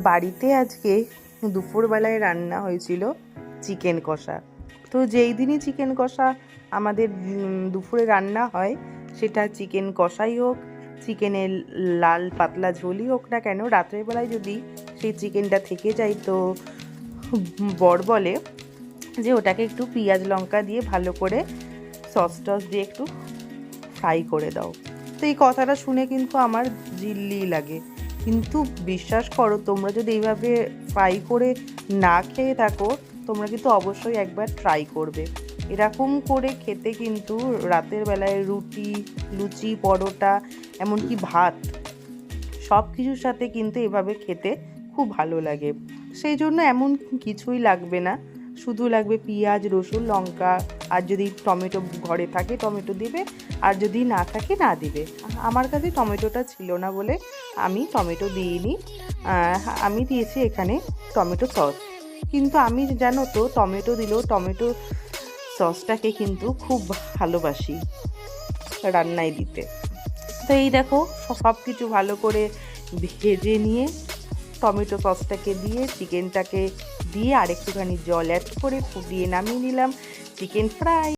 বাড়িতে আজকে দুপুরবেলায় রান্না হয়েছিল চিকেন কষা। তো যেই দিনই চিকেন কষা আমাদের দুপুরে রান্না হয়, সেটা চিকেন কষাই হোক, চিকেনের লাল পাতলা ঝোলই হোক না কেন, রাত্রের বেলায় যদি সেই চিকেনটা থেকে যায় তো বর বলে যে ওটাকে একটু পেঁয়াজ লঙ্কা দিয়ে ভালো করে সস টস দিয়ে একটু ফ্রাই করে দাও। তো এই কথাটা শুনে কিন্তু আমার জিল্লি লাগে, কিন্তু বিশ্বাস করো, তোমরা যদি এইভাবে ফ্রাই করে না খেয়ে থাকো, তোমরা কিন্তু অবশ্যই একবার ট্রাই করবে। এরকম করে খেতে কিন্তু রাতের বেলায় রুটি, লুচি, পরোটা, এমনকি ভাত, সব কিছুর সাথে কিন্তু এভাবে খেতে খুব ভালো লাগে। সেই জন্য এমন কিছুই লাগবে না, শুধু লাগবে পেঁয়াজ, রসুন, লঙ্কা, আর যদি টমেটো ঘরে থাকে টমেটো দিবে, আর যদি না থাকে না দিবে। আমার কাছে টমেটোটা ছিল না বলে আমি টমেটো দিইনি, আমি দিয়েছি এখানে টমেটো সস। কিন্তু আমি জানো তো, টমেটো দিলেও টমেটো সসটাকে কিন্তু খুব ভালোবাসি রান্নায় দিতে। তো এই দেখো, সব কিছু ভালো করে ভেজে নিয়ে টমেটো সসটাকে দিয়ে চিকেনটাকে দিয়ে আরেকটুখানি জল অ্যাড করে ফুটিয়ে নামিয়ে নিলাম চিকেন ফ্রাই।